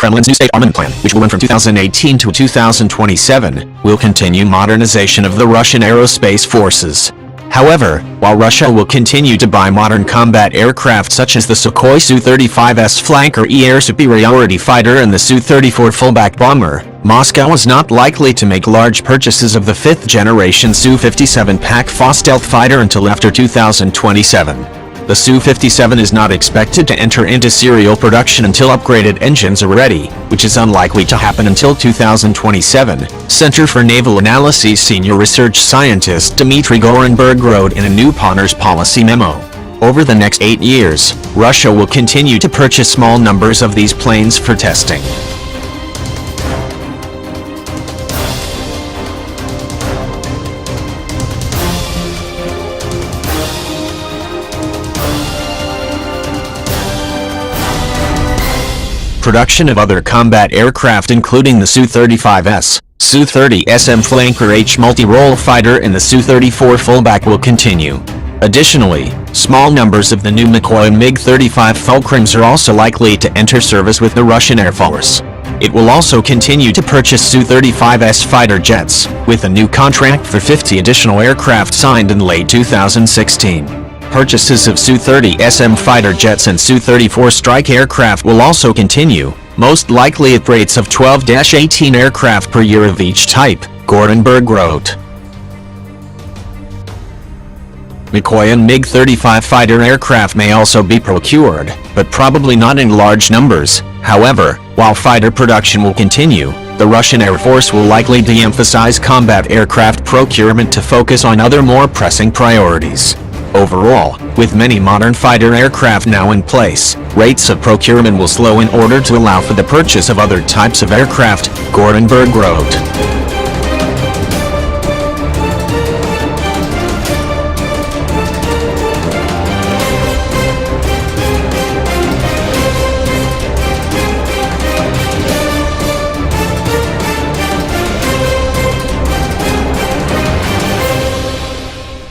Kremlin's new state armament plan, which will run from 2018 to 2027, will continue modernization of the Russian Aerospace Forces. However, while Russia will continue to buy modern combat aircraft such as the Sukhoi Su-35S Flanker-E air superiority fighter and the Su-34 Fullback bomber, Moscow is not likely to make large purchases of the fifth-generation Su-57 PAK-FA stealth fighter until after 2027. The Su-57 is not expected to enter into serial production until upgraded engines are ready, which is unlikely to happen until 2027, Center for Naval Analysis senior research scientist Dmitry Gorenburg wrote in a new Partners policy memo. Over the next 8 years, Russia will continue to purchase small numbers of these planes for testing. Production of other combat aircraft including the Su-35S, Su-30SM Flanker-H multi-role fighter and the Su-34 Fullback will continue. Additionally, small numbers of the new Mikoyan MiG-35 Fulcrums are also likely to enter service with the Russian Air Force. It will also continue to purchase Su-35S fighter jets, with a new contract for 50 additional aircraft signed in late 2016. Purchases of Su-30SM fighter jets and Su-34 strike aircraft will also continue, most likely at rates of 12-18 aircraft per year of each type, Gorenburg wrote. Mikoyan MiG-35 fighter aircraft may also be procured, but probably not in large numbers. However, while fighter production will continue, the Russian Air Force will likely de-emphasize combat aircraft procurement to focus on other more pressing priorities. Overall, with many modern fighter aircraft now in place, rates of procurement will slow in order to allow for the purchase of other types of aircraft, Gorenburg wrote.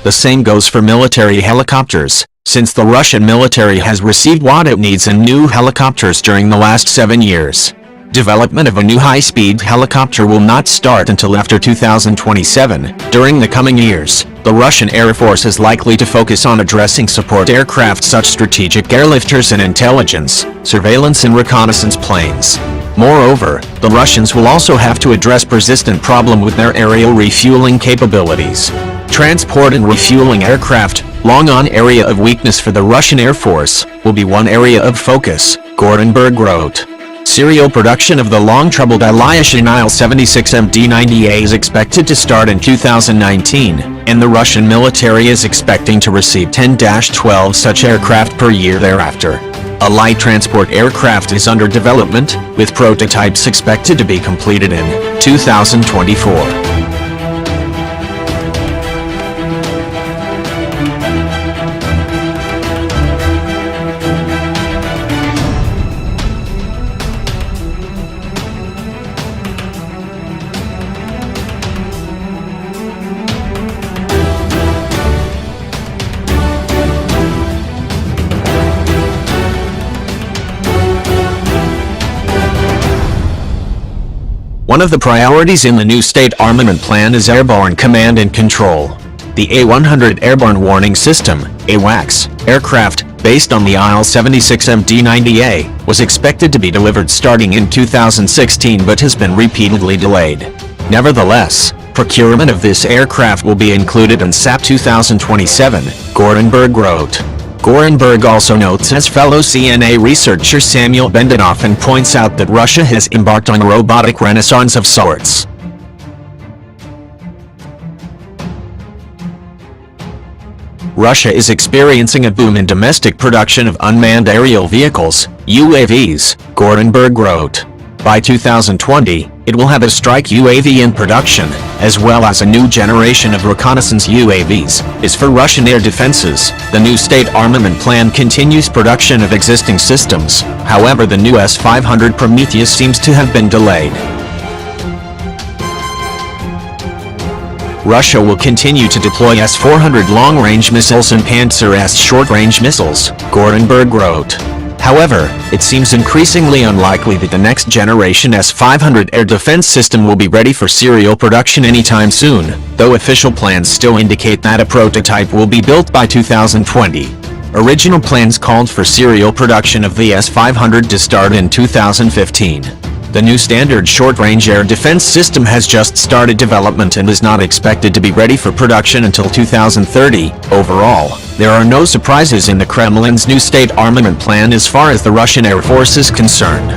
The same goes for military helicopters, since the Russian military has received what it needs in new helicopters during the last 7 years. Development of a new high-speed helicopter will not start until after 2027. During the coming years, the Russian Air Force is likely to focus on addressing support aircraft such as strategic airlifters and intelligence, surveillance and reconnaissance planes. Moreover, the Russians will also have to address persistent problem with their aerial refueling capabilities. Transport and refueling aircraft, long-on area of weakness for the Russian Air Force, will be one area of focus, Gorenburg wrote. Serial production of the long-troubled Ilyushin Il-76M D-90A is expected to start in 2019, and the Russian military is expecting to receive 10-12 such aircraft per year thereafter. A light transport aircraft is under development, with prototypes expected to be completed in 2024. One of the priorities in the new state armament plan is airborne command and control. The A-100 Airborne Warning System, AWACS, aircraft, based on the Il-76M D-90A, was expected to be delivered starting in 2016 but has been repeatedly delayed. Nevertheless, procurement of this aircraft will be included in SAP 2027, Gorenburg wrote. Gorenburg also notes as fellow CNA researcher Samuel Bendenoff and points out that Russia has embarked on a robotic renaissance of sorts. Russia is experiencing a boom in domestic production of unmanned aerial vehicles, UAVs, Gorenburg wrote. By 2020, it will have a strike UAV in production, as well as a new generation of reconnaissance UAVs, is for Russian air defenses. The new state armament plan continues production of existing systems, however the new S-500 Prometheus seems to have been delayed. Russia will continue to deploy S-400 long-range missiles and Pantsir-S short-range missiles, Gorenburg wrote. However, it seems increasingly unlikely that the next generation S-500 air defense system will be ready for serial production anytime soon, though official plans still indicate that a prototype will be built by 2020. Original plans called for serial production of the S-500 to start in 2015. The new standard short-range air defense system has just started development and is not expected to be ready for production until 2030. Overall, there are no surprises in the Kremlin's new state armament plan as far as the Russian Air Force is concerned.